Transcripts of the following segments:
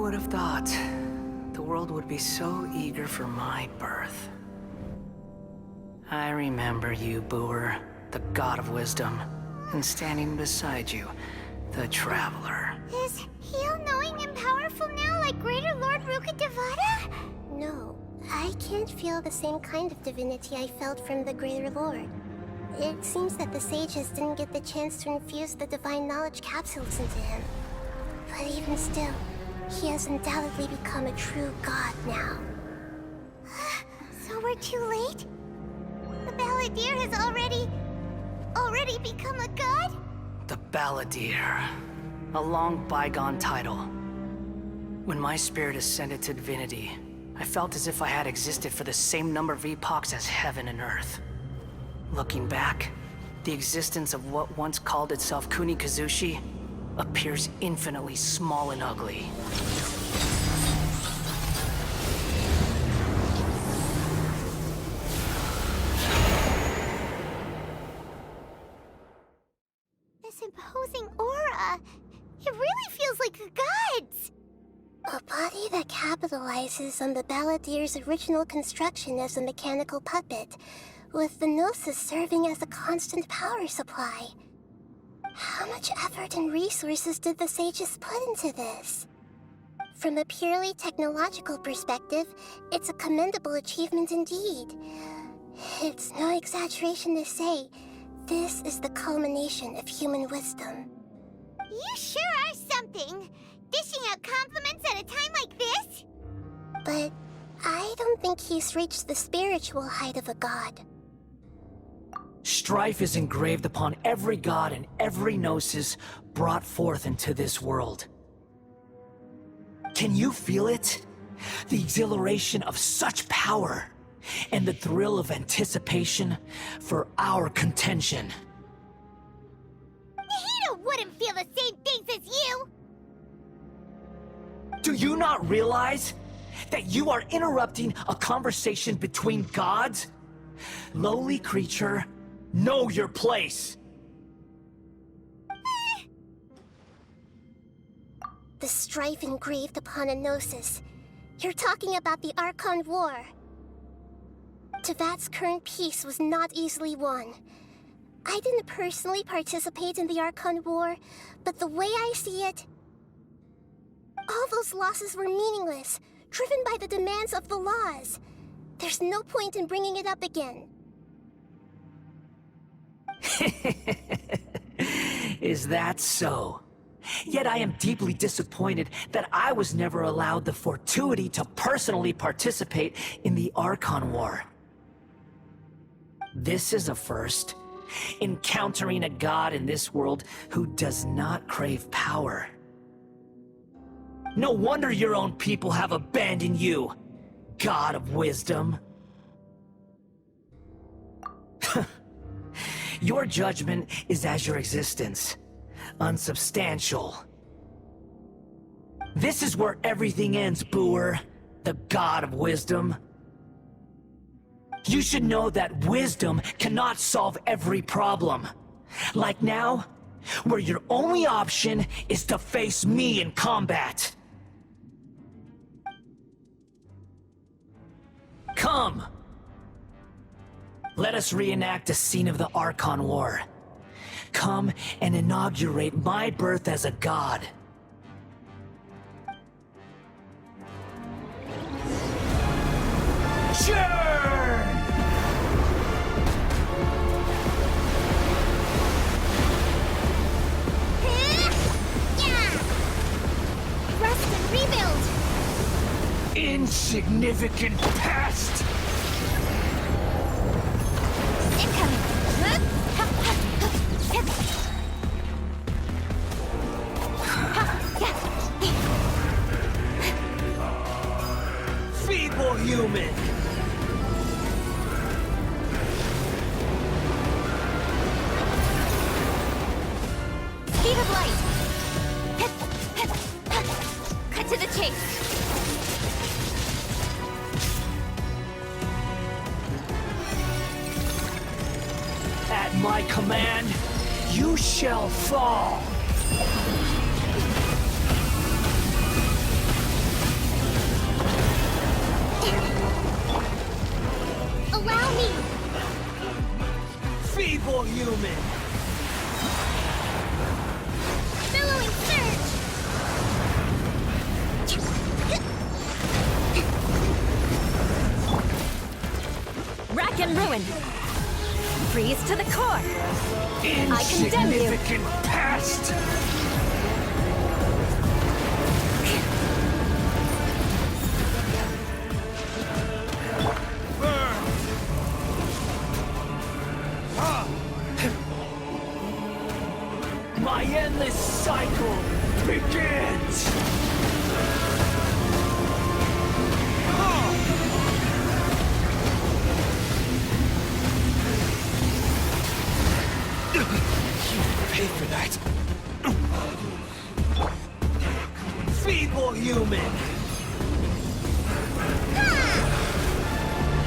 would have thought the world would be so eager for my birth? I remember you, Booer, the god of wisdom, and standing beside you, the traveler. Is he all-knowing and powerful now, like Greater Lord Rukkhadevata? No, I can't feel the same kind of divinity I felt from the Greater Lord. It seems that the sages didn't get the chance to infuse the divine knowledge capsules into him. But even still, he has undoubtedly become a true god now. So we're too late? The Balladeer has already become a god? The Balladeer. A long bygone title. When my spirit ascended to divinity, I felt as if I had existed for the same number of epochs as heaven and earth. Looking back, the existence of what once called itself Kunikazushi appears infinitely small and ugly. This imposing aura, it really feels like the gods! A body that capitalizes on the Balladeer's original construction as a mechanical puppet, with the Gnosis serving as a constant power supply. How much effort and resources did the sages put into this? From a purely technological perspective, it's a commendable achievement indeed. It's no exaggeration to say, this is the culmination of human wisdom. You sure are something! Dishing out compliments at a time like this? But I don't think he's reached the spiritual height of a god. Strife is engraved upon every god and every gnosis brought forth into this world. Can you feel it? The exhilaration of such power, and the thrill of anticipation for our contention. Nahida wouldn't feel the same things as you! Do you not realize that you are interrupting a conversation between gods? Lowly creature, know your place! The strife engraved upon a gnosis. You're talking about the Archon War. Tevat's current peace was not easily won. I didn't personally participate in the Archon War, but the way I see it, all those losses were meaningless, driven by the demands of the laws. There's no point in bringing it up again. Is that so? Yet I am deeply disappointed that I was never allowed the fortuity to personally participate in the Archon War. This is a first, encountering a god in this world who does not crave power. No wonder your own people have abandoned you, god of wisdom. Your judgment is as your existence, unsubstantial. This is where everything ends, Booer, the god of wisdom. You should know that wisdom cannot solve every problem. Like now, where your only option is to face me in combat. Come! Let us reenact a scene of the Archon War. Come and inaugurate my birth as a god. Churn! Rest and rebuild! Insignificant past! Incoming! Feeble human! Speed of light! Cut to the chase! At my command, you shall fall! Allow me! Feeble human! Billowing surge! Rack and ruin! Freeze to the core! I condemn you! Insignificant past! My endless cycle begins! You pay for that. Feeble human!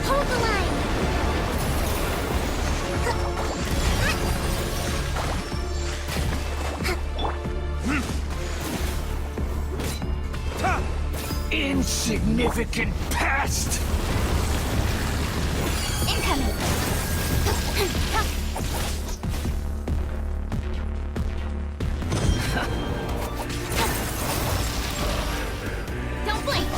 Hold the line! Insignificant past! Incoming! Don't blink!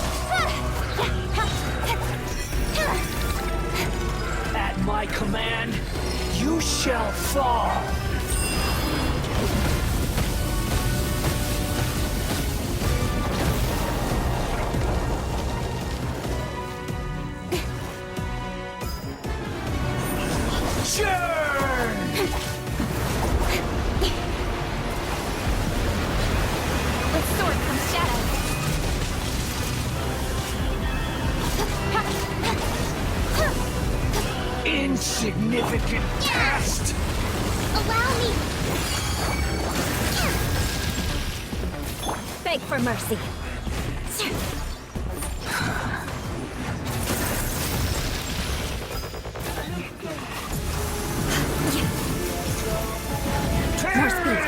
At my command, you shall fall! Churn! With sword comes shadow. Insignificant past! Allow me! Beg for mercy! More speed!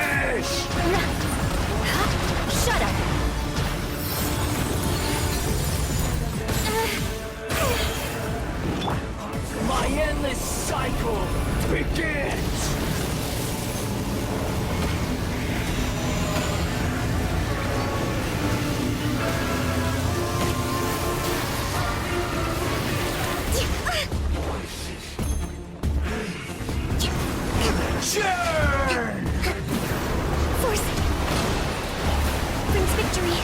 Shut up! My endless cycle begins! Churn! Force brings victory.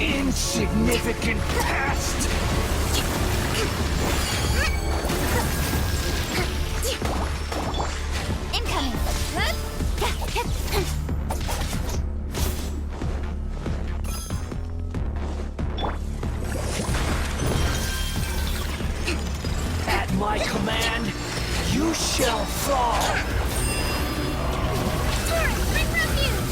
Insignificant past! Incoming. At my command, you shall fall! Turret, bring refuge.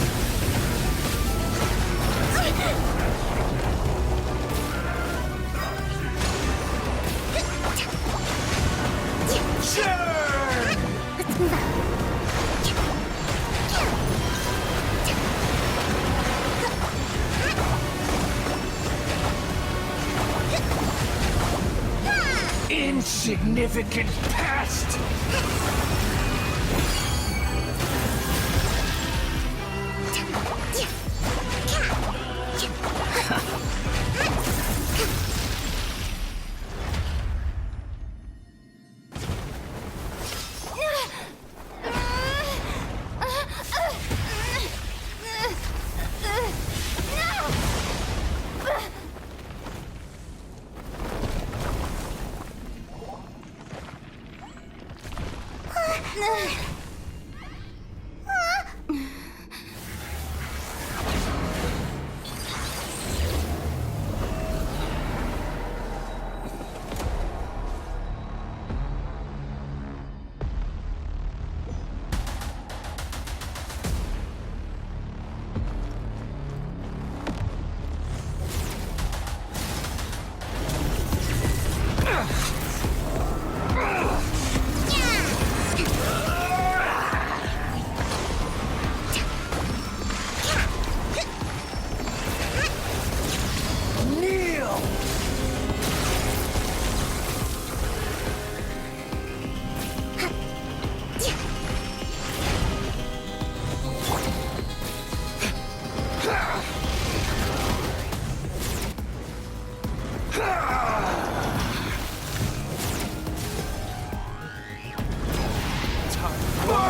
Churn! Let's move out. Insignificant past!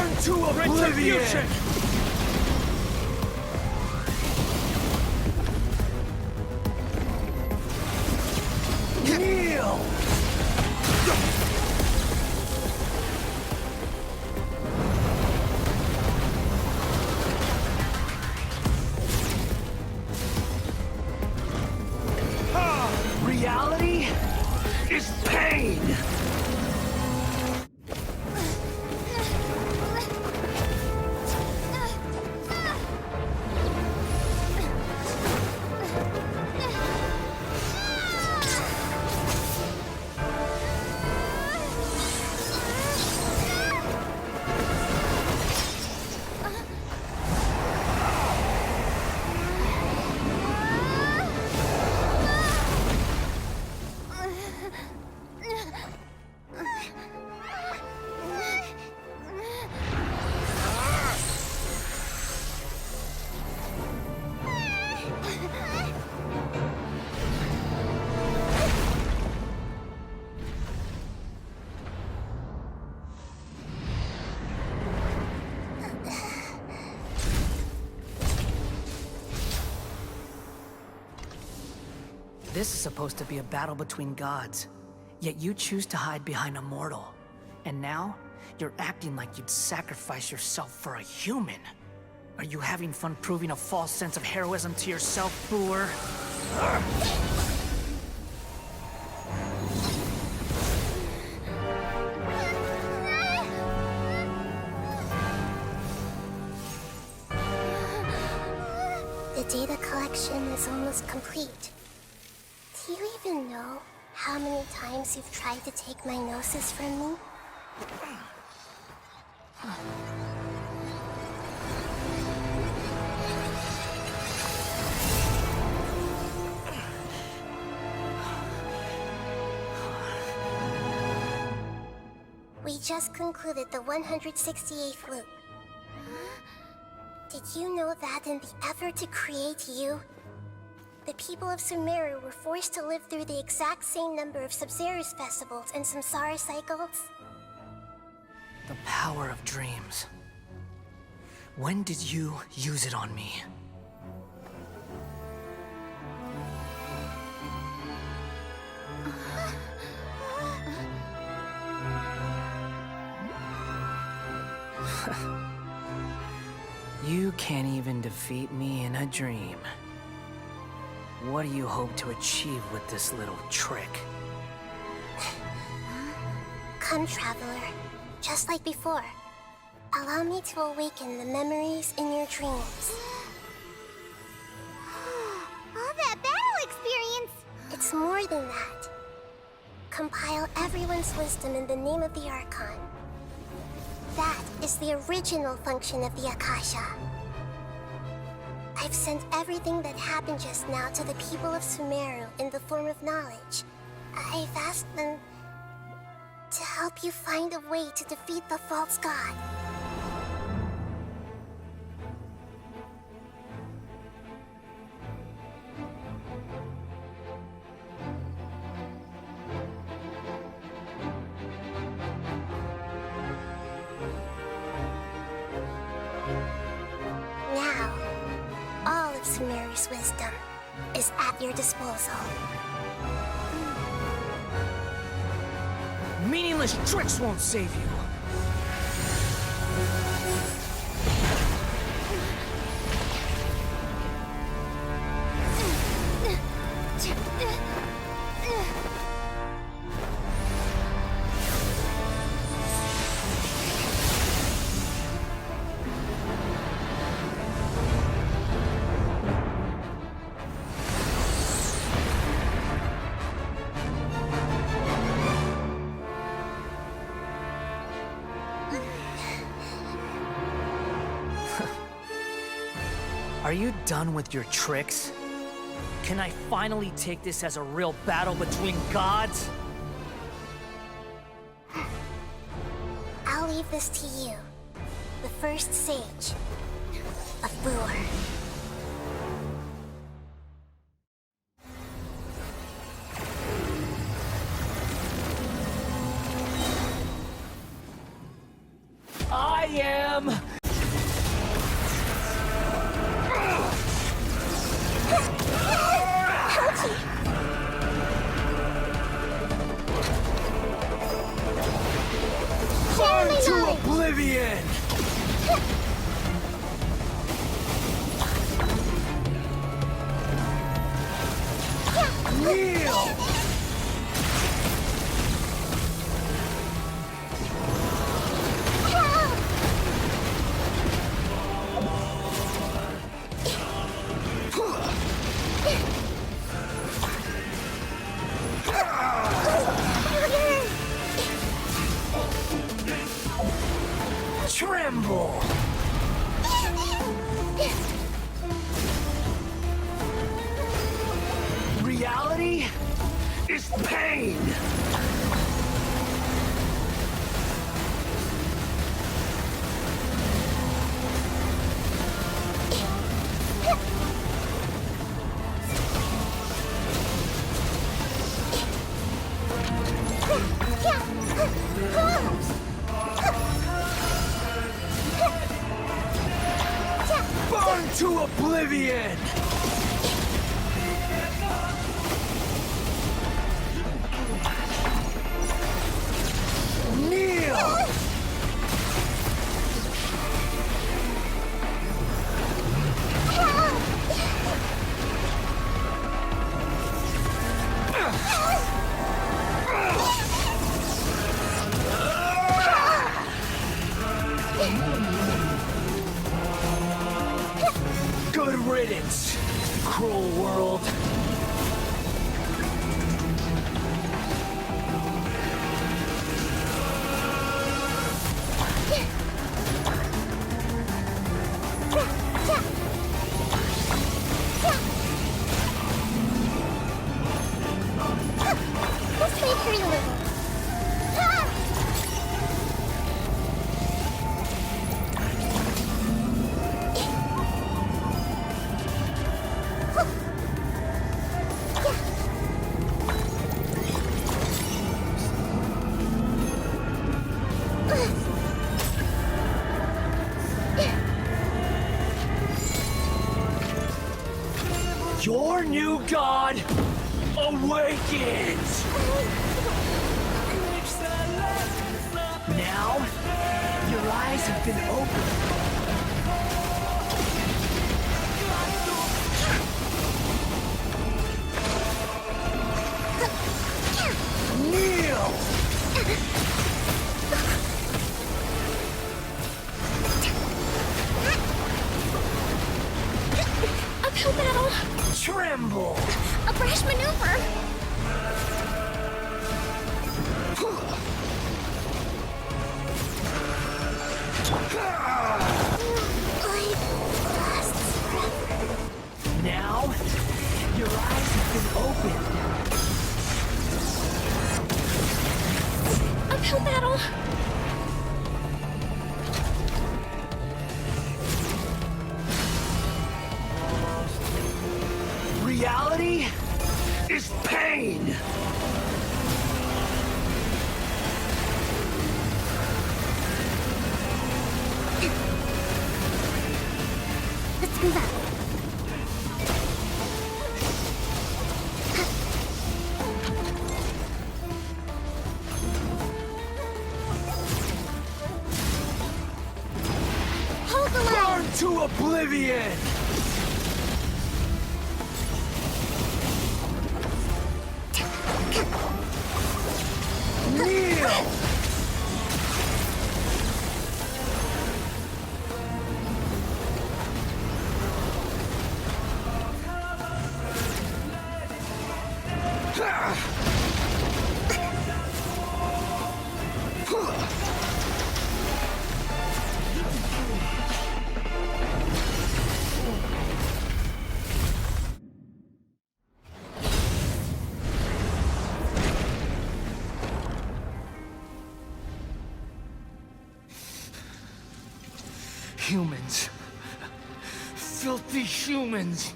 Burn to oblivion! Kneel! Reality is pain! This is supposed to be a battle between gods, yet you choose to hide behind a mortal. And now, you're acting like you'd sacrifice yourself for a human. Are you having fun proving a false sense of heroism to yourself, Booer? The data collection is almost complete. Do you even know how many times you've tried to take my gnosis from me? We just concluded the 168th loop. Did you know that in the effort to create you, the people of Sumeru were forced to live through the exact same number of Sub-Zerus festivals and Samsara cycles? The power of dreams. When did you use it on me? You can't even defeat me in a dream. What do you hope to achieve with this little trick? Come, Traveler. Just like before. Allow me to awaken the memories in your dreams. All that battle experience! It's more than that. Compile everyone's wisdom in the name of the Archon. That is the original function of the Akasha. I've sent everything that happened just now to the people of Sumeru in the form of knowledge. I've asked them to help you find a way to defeat the false god. Now, all of Sumeru's wisdom is at your disposal. Meaningless tricks won't save you. Are you done with your tricks? Can I finally take this as a real battle between gods? I'll leave this to you, the first sage of Booer. I am am... Burn to oblivion! Kneel! Tremble! Reality is pain! Burn to oblivion! Kneel! Good riddance, cruel world. Let's make her a little. Your new god awakens! Now, your eyes have been opened. Kneel! Uphill battle. Tremble! A brash maneuver. Now, your eyes have been opened. Uphill battle. Reality is pain! Let's move out. Hold the line. Burn to oblivion! Kneel! Humans. Filthy humans.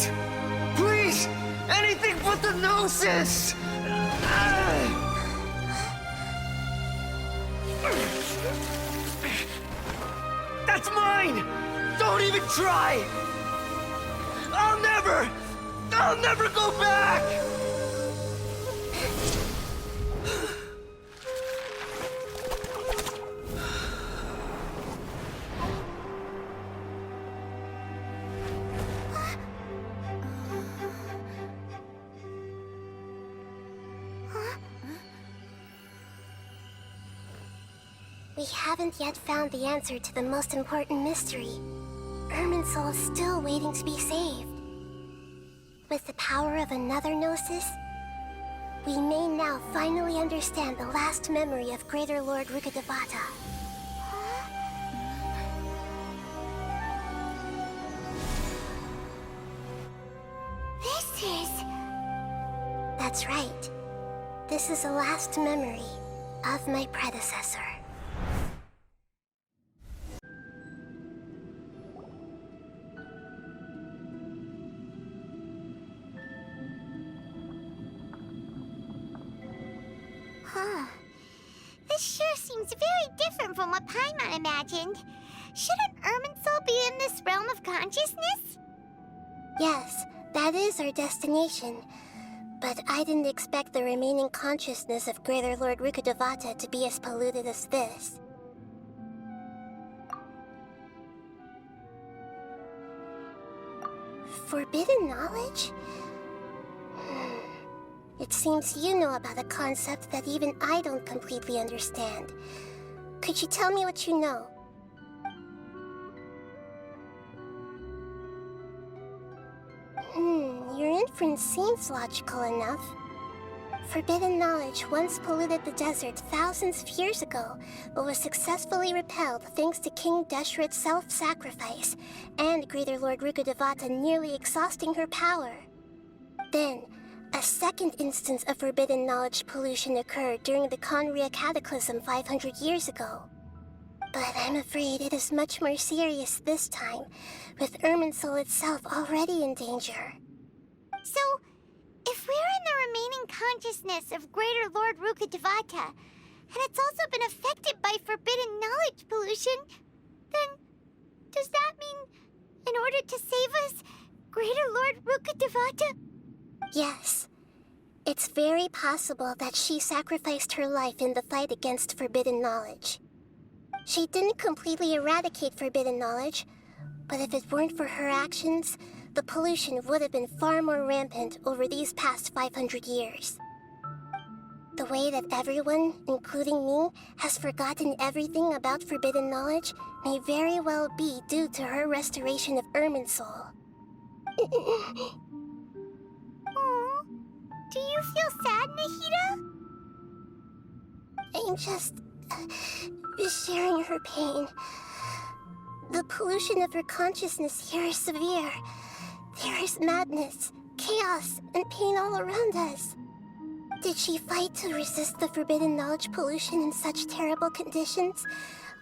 it! Please! Anything but the gnosis! That's mine! Don't even try! I'll never go back! We haven't yet found the answer to the most important mystery. Irminsul is still waiting to be saved. With the power of another gnosis, we may now finally understand the last memory of Greater Lord Rukkhadevata. This is... That's right. This is the last memory of my predecessor. Huh. This sure seems very different from what Paimon imagined. Shouldn't Irminsul be in this realm of consciousness? Yes, that is our destination. But I didn't expect the remaining consciousness of Greater Lord Rukkhadevata to be as polluted as this. Forbidden knowledge? It seems you know about a concept that even I don't completely understand. Could you tell me what you know? Your inference seems logical enough. Forbidden knowledge once polluted the desert thousands of years ago, but was successfully repelled thanks to King Deshret's self-sacrifice, and Greater Lord Rukkhadevata nearly exhausting her power. Then, a second instance of forbidden knowledge pollution occurred during the Conria Cataclysm 500 years ago. But I'm afraid it is much more serious this time, with Irminsul itself already in danger. So, if we're in the remaining consciousness of Greater Lord Rukkhadevata, and it's also been affected by forbidden knowledge pollution, then does that mean, in order to save us, Greater Lord Rukkhadevata? Yes. It's very possible that she sacrificed her life in the fight against forbidden knowledge. She didn't completely eradicate forbidden knowledge, but if it weren't for her actions, the pollution would have been far more rampant over these past 500 years. The way that everyone, including me, has forgotten everything about forbidden knowledge may very well be due to her restoration of Irminsul. Aww. Do you feel sad, Nahida? I'm just sharing her pain. The pollution of her consciousness here is severe. There is madness, chaos, and pain all around us. Did she fight to resist the forbidden knowledge pollution in such terrible conditions,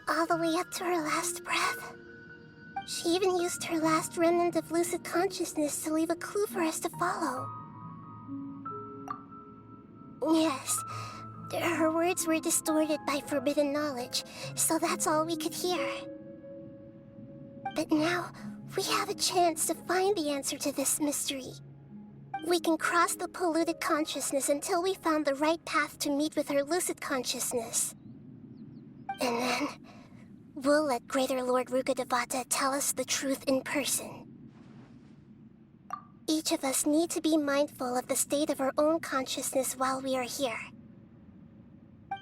all the way up to her last breath? She even used her last remnant of lucid consciousness to leave a clue for us to follow. Yes, her words were distorted by forbidden knowledge, so that's all we could hear. But now, we have a chance to find the answer to this mystery. We can cross the polluted consciousness until we found the right path to meet with her lucid consciousness. And then, we'll let Greater Lord Rukkhadevata tell us the truth in person. Each of us need to be mindful of the state of our own consciousness while we are here.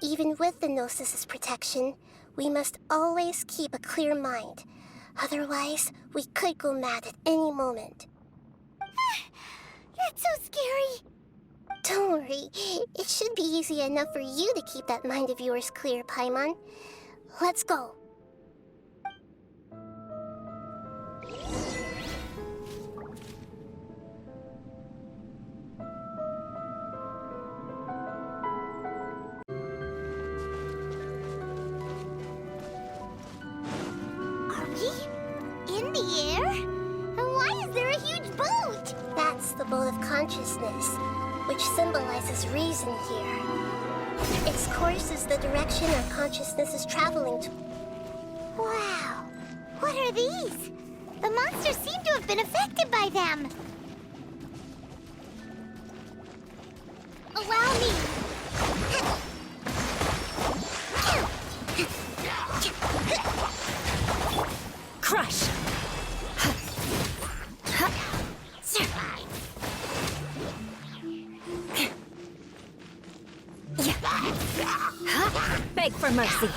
Even with the Gnosis's protection, we must always keep a clear mind. Otherwise, we could go mad at any moment. That's so scary. Don't worry. It should be easy enough for you to keep that mind of yours clear, Paimon. Let's go. Are we in the air? And why is there a huge boat? abode of consciousness, which symbolizes reason here. Its course is the direction our consciousness is traveling to. Wow. What are these? The monsters seem to have been affected by them. Allow me. Crush! Beg for mercy.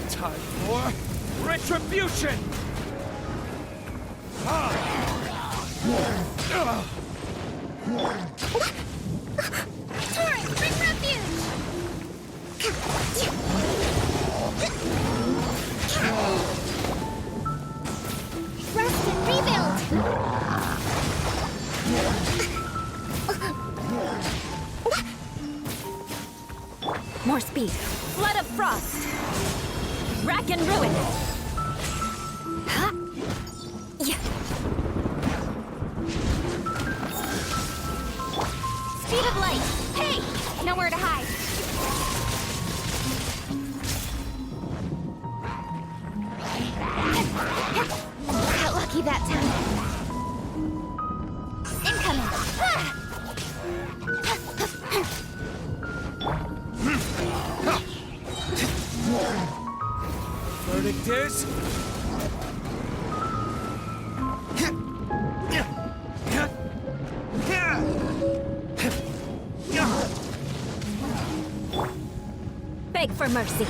Time for retribution! Torrent, bring refuge! Rest and rebuild! More speed. Flood of frost. Rack and ruin. Huh? Yeah. Speed of light! Hey! Nowhere to hide. Got lucky that time. Incoming! Verdict is... Beg for mercy.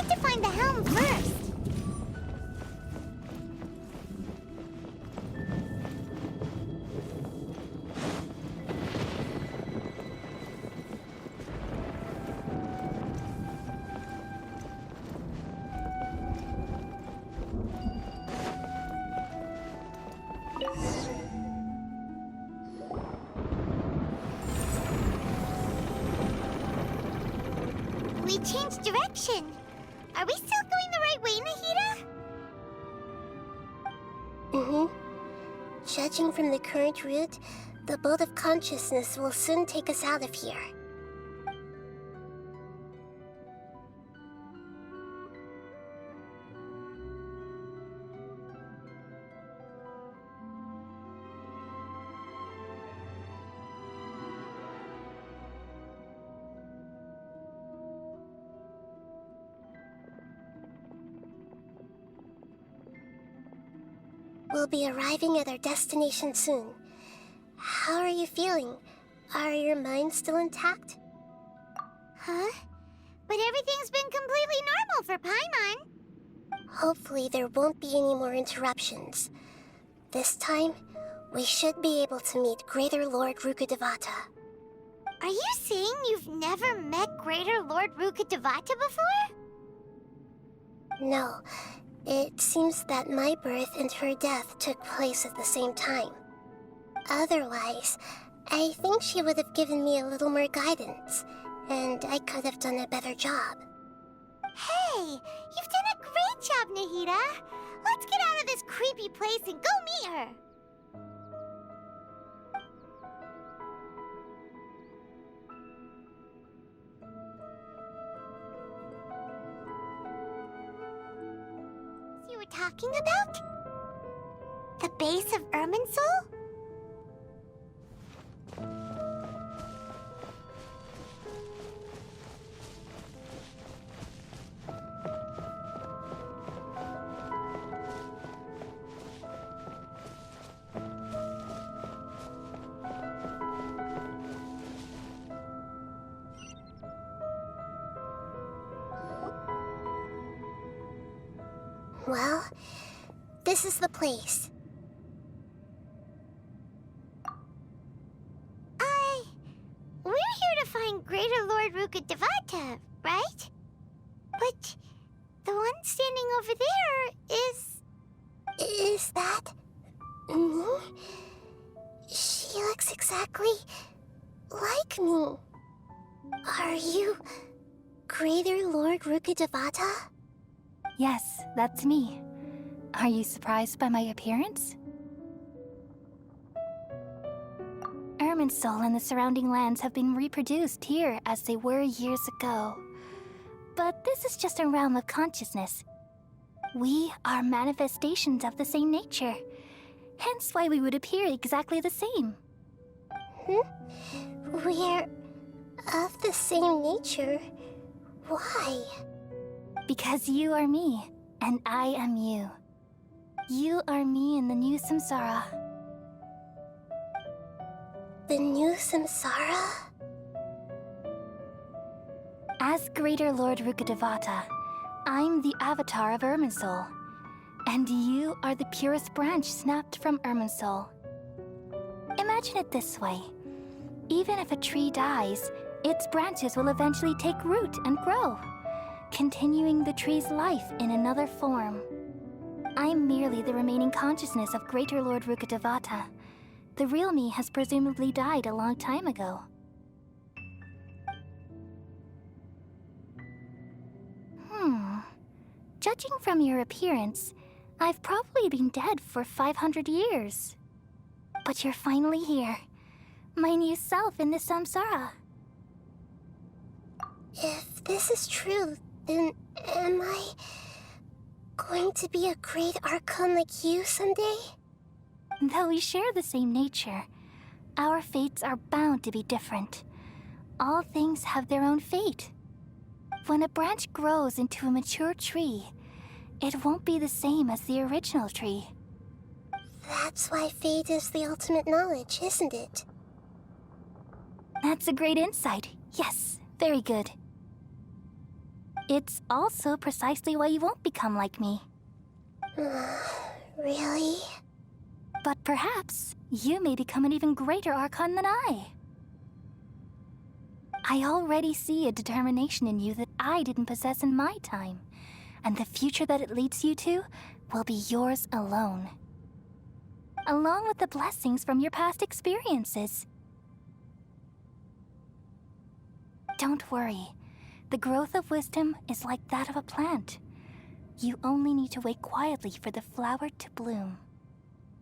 need to find the helm first. We changed direction. Are we still going the right way, Nahida? Judging from the current route, the boat of consciousness will soon take us out of here. We'll be arriving at our destination soon. How are you feeling? Are your minds still intact? Huh? But everything's been completely normal for Paimon. Hopefully there won't be any more interruptions. This time, we should be able to meet Greater Lord Rukkhadevata. Are you saying you've never met Greater Lord Rukkhadevata before? No. It seems that my birth and her death took place at the same time. Otherwise, I think she would have given me a little more guidance, and I could have done a better job. Hey, you've done a great job, Nahida. Let's get out of this creepy place and go meet her. You were talking about? The base of Irminsul? Well, this is the place. We're here to find Greater Lord Rukkhadevata, right? But the one standing over there is... Is that me? She looks exactly like me. Are you Greater Lord Rukkhadevata? Yes, that's me. Are you surprised by my appearance? Irminsul and the surrounding lands have been reproduced here as they were years ago. But this is just a realm of consciousness. We are manifestations of the same nature. Hence why we would appear exactly the same. We're of the same nature. Why? Because you are me, and I am you. You are me in the new samsara. The new samsara? As Greater Lord Rukkhadevata, I'm the avatar of Irminsul, and you are the purest branch snapped from Irminsul. Imagine it this way. Even if a tree dies, its branches will eventually take root and grow, continuing the tree's life in another form. I'm merely the remaining consciousness of Greater Lord Rukkhadevata. The real me has presumably died a long time ago. Judging from your appearance, I've probably been dead for 500 years. But you're finally here. My new self in the samsara. If this is true, then am I going to be a great Archon like you someday? Though we share the same nature, our fates are bound to be different. All things have their own fate. When a branch grows into a mature tree, it won't be the same as the original tree. That's why fate is the ultimate knowledge, isn't it? That's a great insight. Yes, very good. It's also precisely why you won't become like me. Really? But perhaps you may become an even greater Archon than I. I already see a determination in you that I didn't possess in my time, and the future that it leads you to will be yours alone, along with the blessings from your past experiences. Don't worry. The growth of wisdom is like that of a plant. You only need to wait quietly for the flower to bloom.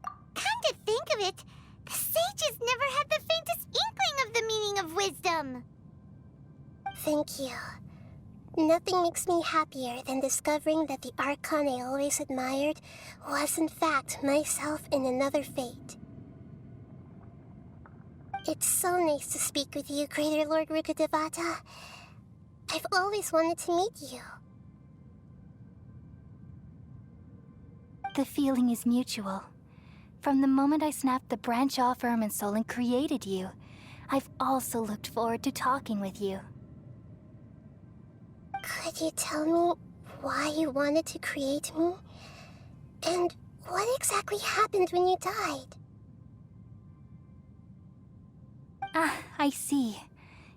Come to think of it, the sages never had the faintest inkling of the meaning of wisdom. Thank you. Nothing makes me happier than discovering that the Archon I always admired was in fact myself in another fate. It's so nice to speak with you, Greater Lord Rukkhadevata. I've always wanted to meet you. The feeling is mutual. From the moment I snapped the branch off Irmинсуль and created you, I've also looked forward to talking with you. Could you tell me why you wanted to create me? And what exactly happened when you died? Ah, I see.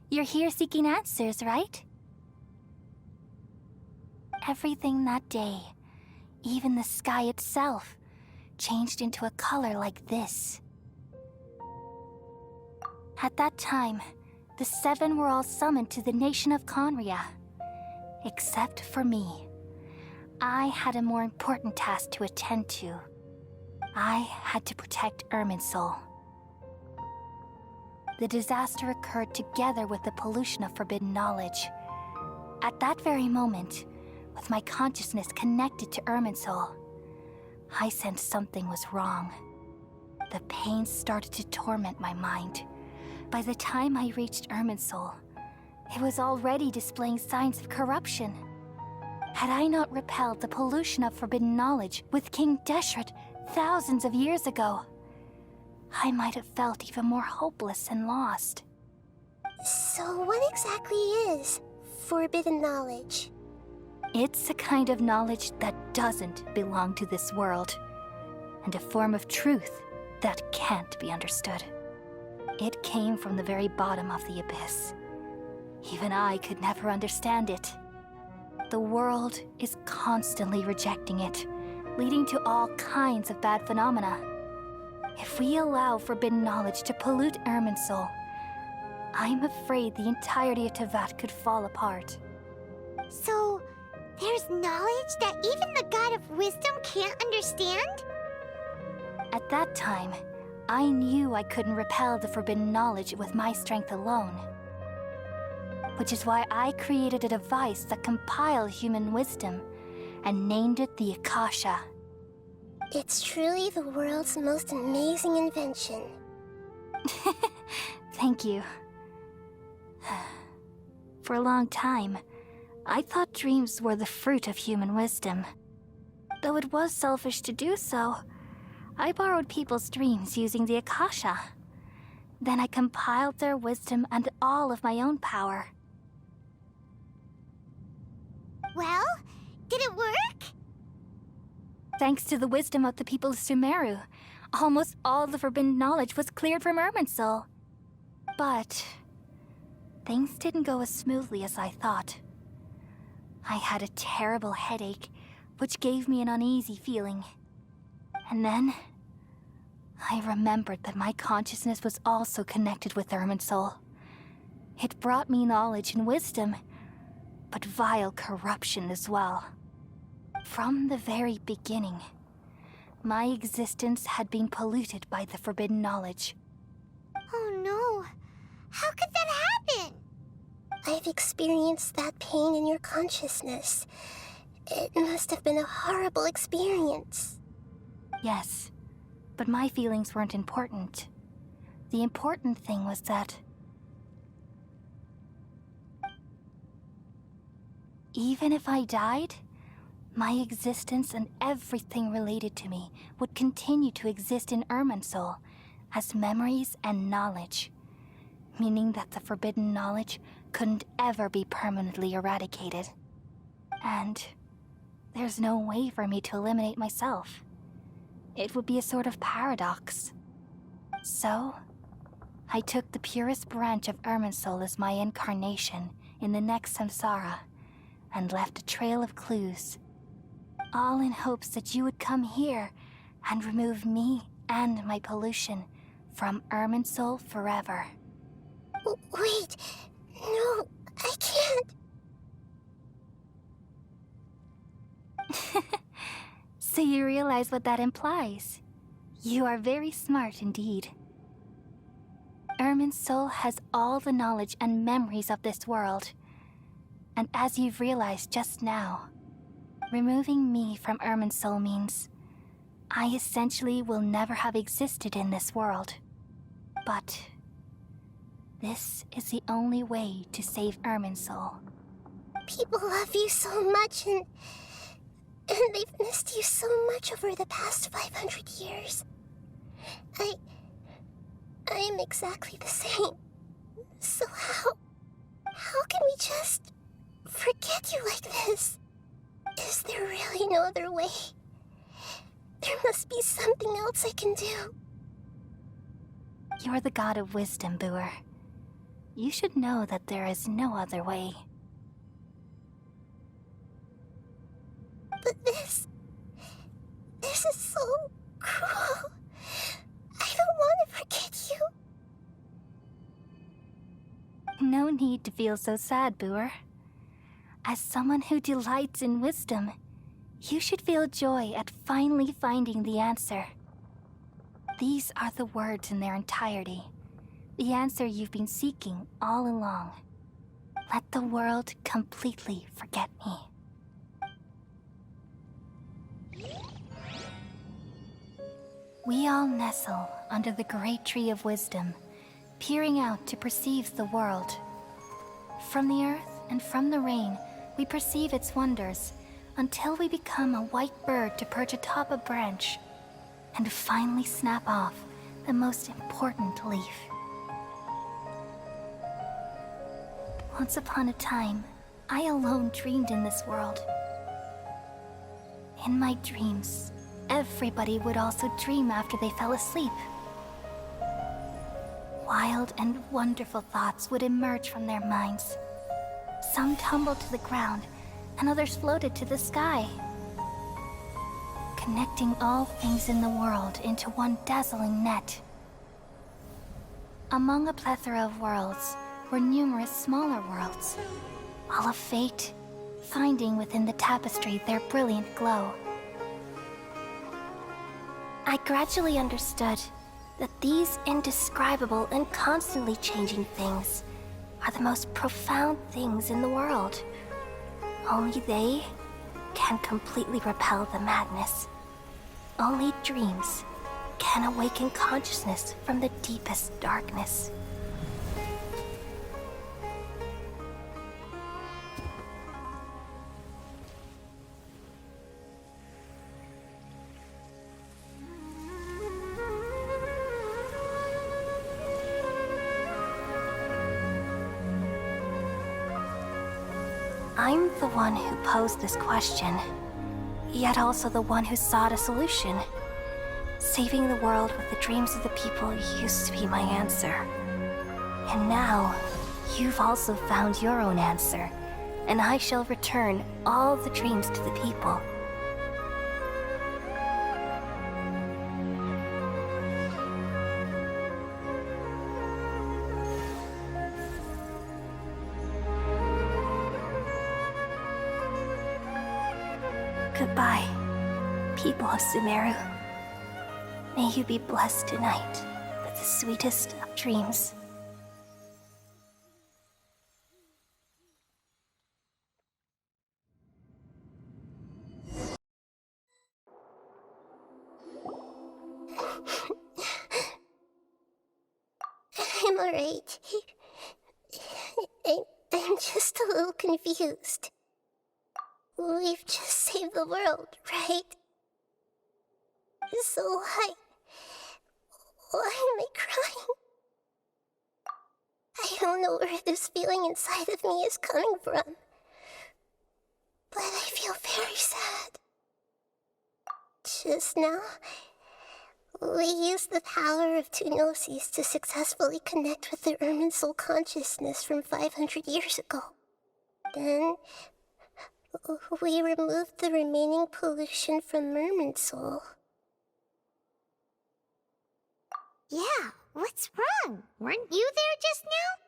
You're here seeking answers, right? Everything that day, even the sky itself, changed into a color like this. At that time, the 7 were all summoned to the nation of Conria. Except for me. I had a more important task to attend to. I had to protect Irmинсуль. The disaster occurred together with the pollution of forbidden knowledge. At that very moment, with my consciousness connected to Irmинсуль, I sensed something was wrong. The pain started to torment my mind. By the time I reached Irmинсуль, it was already displaying signs of corruption. Had I not repelled the pollution of forbidden knowledge with King Deshret thousands of years ago, I might have felt even more hopeless and lost. So what exactly is forbidden knowledge? It's a kind of knowledge that doesn't belong to this world, and a form of truth that can't be understood. It came from the very bottom of the abyss. Even I could never understand it. The world is constantly rejecting it, leading to all kinds of bad phenomena. If we allow forbidden knowledge to pollute Irmинсуль, I'm afraid the entirety of Teyvat could fall apart. So, there's knowledge that even the God of wisdom can't understand? At that time, I knew I couldn't repel the forbidden knowledge with my strength alone. Which is why I created a device that compiled human wisdom and named it the Akasha. It's truly the world's most amazing invention. Thank you. For a long time, I thought dreams were the fruit of human wisdom. Though it was selfish to do so, I borrowed people's dreams using the Akasha. Then I compiled their wisdom and all of my own power. Well, did it work? Thanks to the wisdom of the people of Sumeru, almost all the forbidden knowledge was cleared from Irmинсуль. But things didn't go as smoothly as I thought. I had a terrible headache, which gave me an uneasy feeling. And then I remembered that my consciousness was also connected with Irmинсуль. It brought me knowledge and wisdom, but vile corruption as well. From the very beginning, my existence had been polluted by the forbidden knowledge. Oh no, how could that happen? I've experienced that pain in your consciousness. It must have been a horrible experience. Yes, but my feelings weren't important. The important thing was that even if I died, my existence and everything related to me would continue to exist in Irmинсуль as memories and knowledge, meaning that the forbidden knowledge couldn't ever be permanently eradicated. And there's no way for me to eliminate myself. It would be a sort of paradox. So, I took the purest branch of Irminsul as my incarnation in the next samsara, and left a trail of clues, all in hopes that you would come here and remove me and my pollution from Irminsul forever. Wait, no, I can't. So you realize what that implies? You are very smart indeed. Irminsul has all the knowledge and memories of this world. And as you've realized just now, removing me from Irminsul means I essentially will never have existed in this world. But this is the only way to save Irminsul. People love you so much, and they've missed you so much over the past 500 years. I am exactly the same. So how can we just forget you like this? Is there really no other way? There must be something else I can do. You're the god of wisdom, Booer. You should know that there is no other way. But this is so cruel. I don't want to forget you. No need to feel so sad, Booer. As someone who delights in wisdom, you should feel joy at finally finding the answer. These are the words in their entirety, the answer you've been seeking all along. Let the world completely forget me. We all nestle under the great tree of wisdom, peering out to perceive the world. From the earth and from the rain, we perceive its wonders, until we become a white bird to perch atop a branch, and finally snap off the most important leaf. Once upon a time, I alone dreamed in this world. In my dreams, everybody would also dream after they fell asleep. Wild and wonderful thoughts would emerge from their minds. Some tumbled to the ground, and others floated to the sky, connecting all things in the world into one dazzling net. Among a plethora of worlds were numerous smaller worlds, all of fate, finding within the tapestry their brilliant glow. I gradually understood that these indescribable and constantly changing things are the most profound things in the world. Only they can completely repel the madness. Only dreams can awaken consciousness from the deepest darkness. I'm the one who posed this question, yet also the one who sought a solution. Saving the world with the dreams of the people used to be my answer. And now, you've also found your own answer, and I shall return all the dreams to the people. Goodbye, people of Sumeru. May you be blessed tonight with the sweetest of dreams. I'm alright. I'm just a little confused. We've just saved the world, right? So why am I crying? I don't know where this feeling inside of me is coming from. But feel very sad. Just now, we used the power of two gnosis to successfully connect with the Irminsul consciousness from 500 years ago. Then, we removed the remaining pollution from Irminsul. Yeah, what's wrong? Weren't you there just now?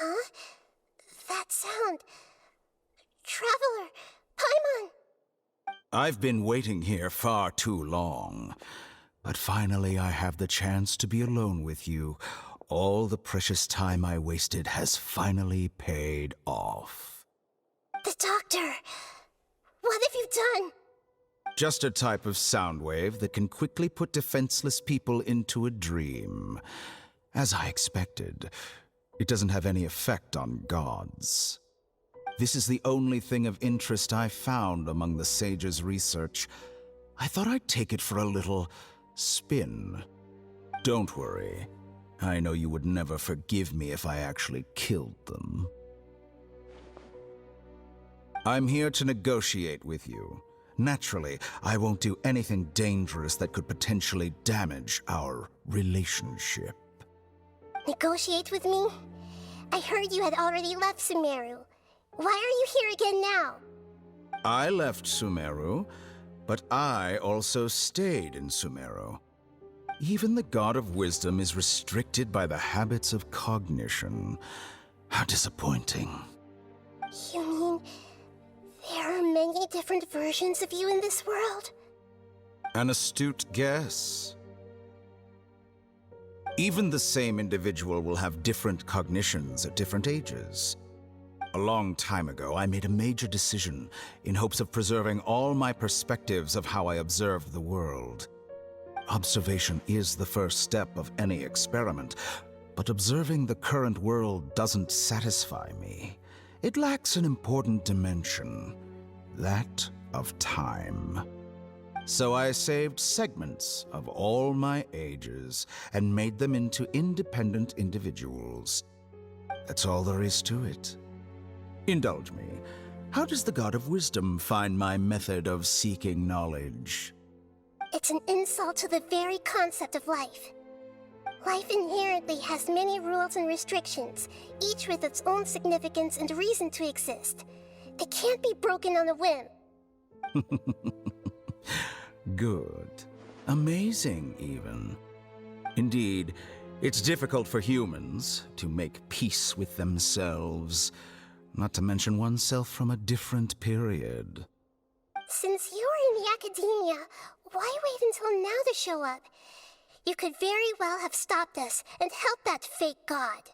Huh? That sound. Traveler! Paimon! I've been waiting here far too long. But finally I have the chance to be alone with you. All the precious time I wasted has finally paid off. The doctor! What have you done? Just a type of sound wave that can quickly put defenseless people into a dream. As I expected, it doesn't have any effect on gods. This is the only thing of interest I found among the sage's research. I thought I'd take it for a little spin. Don't worry. I know you would never forgive me if I actually killed them. I'm here to negotiate with you. Naturally, I won't do anything dangerous that could potentially damage our relationship. Negotiate with me? I heard you had already left Sumeru. Why are you here again now? I left Sumeru, but I also stayed in Sumeru. Even the god of wisdom is restricted by the habits of cognition. How disappointing. You mean there are many different versions of you in this world? An astute guess. Even the same individual will have different cognitions at different ages. A long time ago, I made a major decision in hopes of preserving all my perspectives of how I observed the world. Observation is the first step of any experiment, but observing the current world doesn't satisfy me. It lacks an important dimension, that of time. So I saved segments of all my ages and made them into independent individuals. That's all there is to it. Indulge me. How does the God of Wisdom find my method of seeking knowledge? It's an insult to the very concept of life. Life inherently has many rules and restrictions, each with its own significance and reason to exist. They can't be broken on a whim. Good. Amazing, even. Indeed, it's difficult for humans to make peace with themselves, not to mention oneself from a different period. Since you were in the academia, why wait until now to show up? You could very well have stopped us and helped that fake god.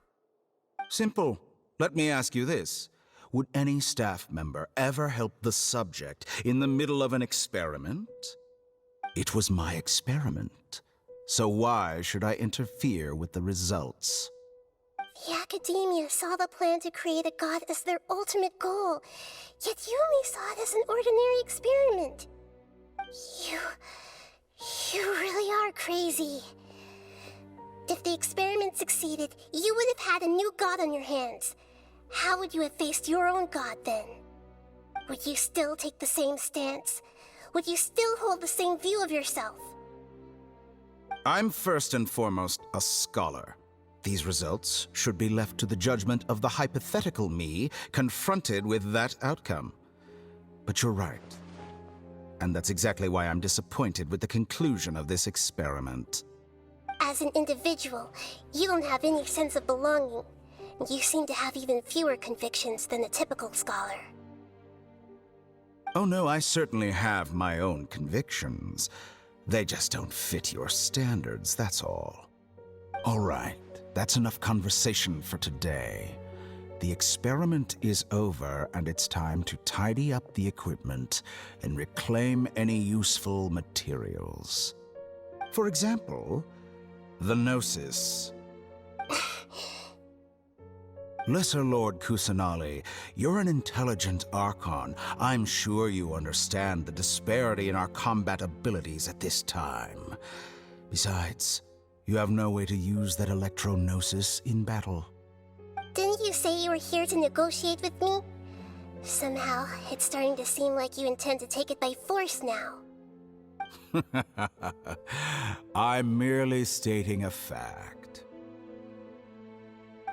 Simple. Let me ask you this. Would any staff member ever help the subject in the middle of an experiment? It was my experiment. So why should I interfere with the results? The academia saw the plan to create a god as their ultimate goal, yet you only saw it as an ordinary experiment. You really are crazy. If the experiment succeeded, you would have had a new god on your hands. How would you have faced your own god then? Would you still take the same stance? Would you still hold the same view of yourself? I'm first and foremost a scholar. These results should be left to the judgment of the hypothetical me confronted with that outcome. But you're right. And that's exactly why I'm disappointed with the conclusion of this experiment. As an individual, you don't have any sense of belonging. You seem to have even fewer convictions than a typical scholar. Oh no, I certainly have my own convictions. They just don't fit your standards, that's all. All right, that's enough conversation for today. The experiment is over, and it's time to tidy up the equipment and reclaim any useful materials. For example, the Gnosis. Lesser Lord Khusanali, you're an intelligent Archon. I'm sure you understand the disparity in our combat abilities at this time. Besides, you have no way to use that electro-gnosis in battle. Didn't you say you were here to negotiate with me? Somehow, it's starting to seem like you intend to take it by force now. I'm merely stating a fact.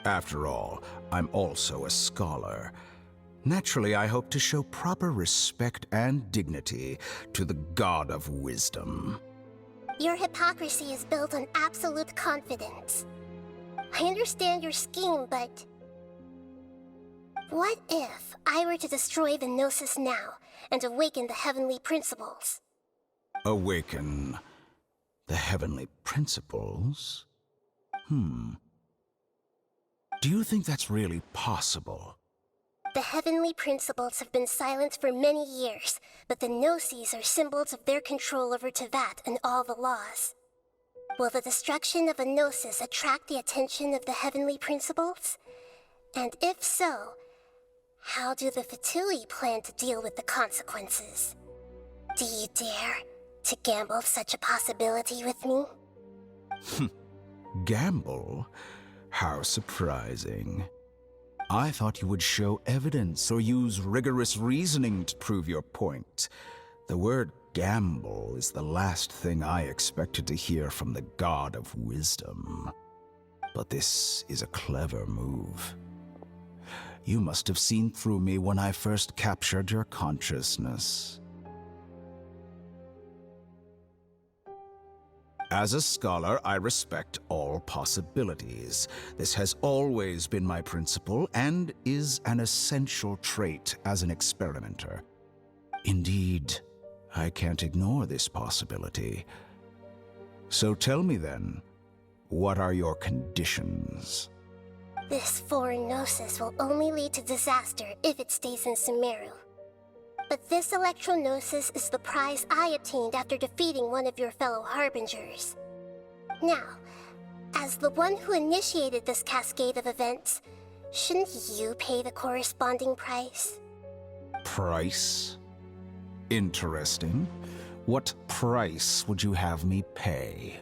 After all, I'm also a scholar. Naturally, I hope to show proper respect and dignity to the God of Wisdom. Your hypocrisy is built on absolute confidence. I understand your scheme, but... what if I were to destroy the Gnosis now and awaken the heavenly principles? Awaken the heavenly principles? Do you think that's really possible? The heavenly principles have been silent for many years, but the Gnosis are symbols of their control over Teyvat and all the laws. Will the destruction of a Gnosis attract the attention of the heavenly principles? And if so, how do the Fatui plan to deal with the consequences? Do you dare to gamble such a possibility with me? Gamble? How surprising. I thought you would show evidence or use rigorous reasoning to prove your point. The word gamble is the last thing I expected to hear from the God of Wisdom. But this is a clever move. You must have seen through me when I first captured your consciousness. As a scholar, I respect all possibilities. This has always been my principle and is an essential trait as an experimenter. Indeed, I can't ignore this possibility. So tell me then, what are your conditions? This foreign Gnosis will only lead to disaster if it stays in Sumeru. But this electro-gnosis is the prize I obtained after defeating one of your fellow Harbingers. Now, as the one who initiated this cascade of events, shouldn't you pay the corresponding price? Price? Interesting. What price would you have me pay?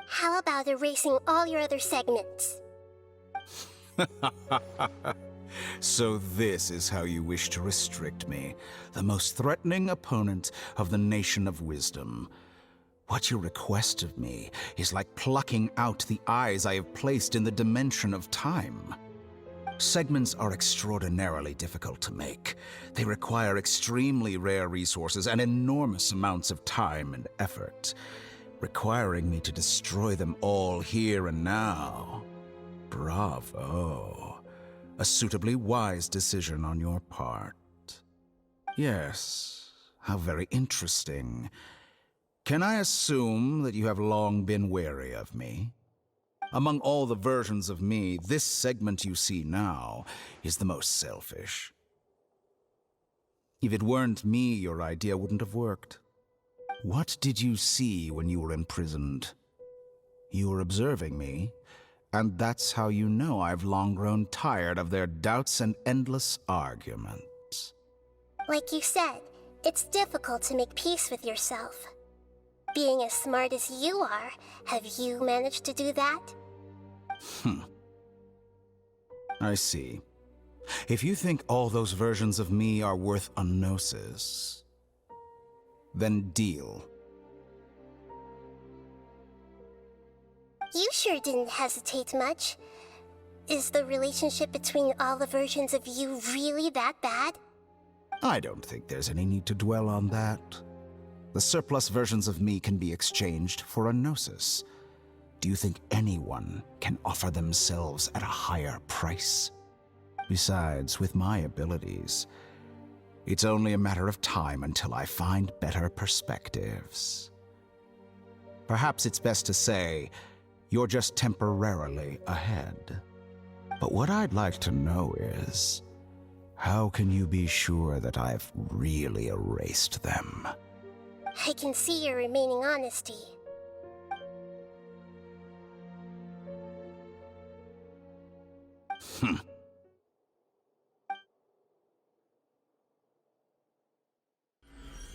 How about erasing all your other segments? So this is how you wish to restrict me, the most threatening opponent of the Nation of Wisdom. What you request of me is like plucking out the eyes I have placed in the dimension of time. Segments are extraordinarily difficult to make. They require extremely rare resources and enormous amounts of time and effort, requiring me to destroy them all here and now. Bravo. A suitably wise decision on your part. Yes, how very interesting. Can I assume that you have long been wary of me? Among all the versions of me, this segment you see now is the most selfish. If it weren't me, your idea wouldn't have worked. What did you see when you were imprisoned? You were observing me, and that's how you know I've long grown tired of their doubts and endless arguments. Like you said, it's difficult to make peace with yourself. Being as smart as you are, have you managed to do that? I see. If you think all those versions of me are worth a gnosis, then deal. You sure didn't hesitate much. Is the relationship between all the versions of you really that bad? I don't think there's any need to dwell on that. The surplus versions of me can be exchanged for a gnosis. Do you think anyone can offer themselves at a higher price? Besides, with my abilities, it's only a matter of time until I find better perspectives. Perhaps it's best to say, You're just temporarily ahead. But what I'd like to know is, how can you be sure that I've really erased them? I can see your remaining honesty.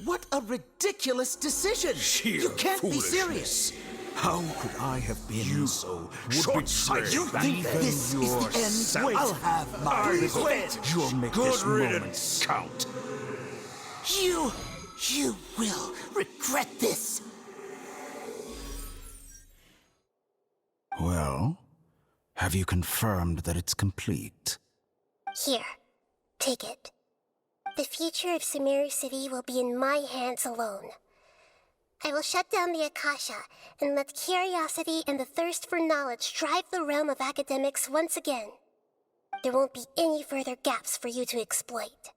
What a ridiculous decision! Sheer You can't be foolishness. serious! How could I have been so short-sighted? You think this is the end? Wait, I'll have my revenge! You'll make Good this moment riddance. count. You will regret this! Well, have you confirmed that it's complete? Here, take it. The future of Sumeru City will be in my hands alone. I will shut down the Akasha and let curiosity and the thirst for knowledge drive the realm of academics once again. There won't be any further gaps for you to exploit.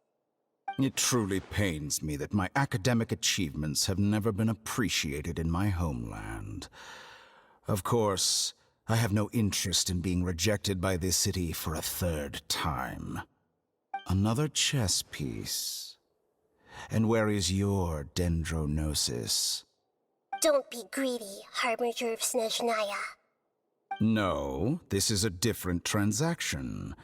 It truly pains me that my academic achievements have never been appreciated in my homeland. Of course, I have no interest in being rejected by this city for a third time. Another chess piece. And where is your dendronosis? Don't be greedy, Harbinger of Snezhnaya. No, this is a different transaction.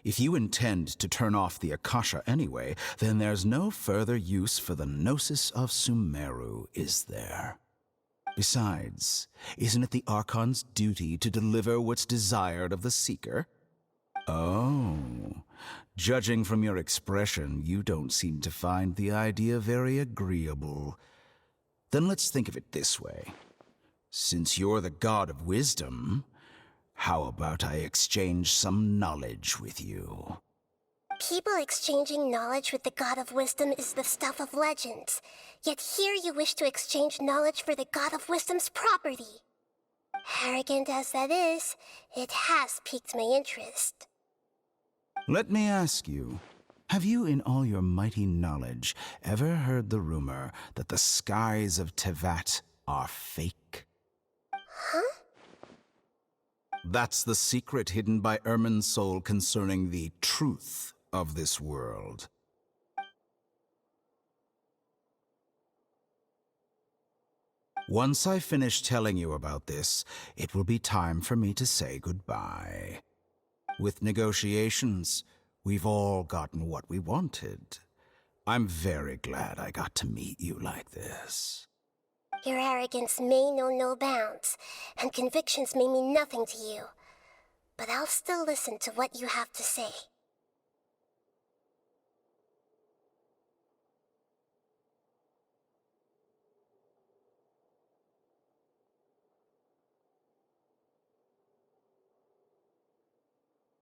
If you intend to turn off the Akasha anyway, then there's no further use for the Gnosis of Sumeru, is there? Besides, isn't it the Archon's duty to deliver what's desired of the Seeker? Oh, judging from your expression, you don't seem to find the idea very agreeable. Then let's think of it this way. Since you're the god of wisdom, how about I exchange some knowledge with you? People exchanging knowledge with the God of Wisdom is the stuff of legends. Yet here you wish to exchange knowledge for the God of Wisdom's property. Arrogant as that is, it has piqued my interest. Let me ask you, have you in all your mighty knowledge ever heard the rumor that the skies of Teyvat are fake? Huh? That's the secret hidden by Irminsul concerning the truth of this world. Once I finish telling you about this, it will be time for me to say goodbye. With negotiations, we've all gotten what we wanted. I'm very glad I got to meet you like this. Your arrogance may know no bounds, and convictions may mean nothing to you. But I'll still listen to what you have to say.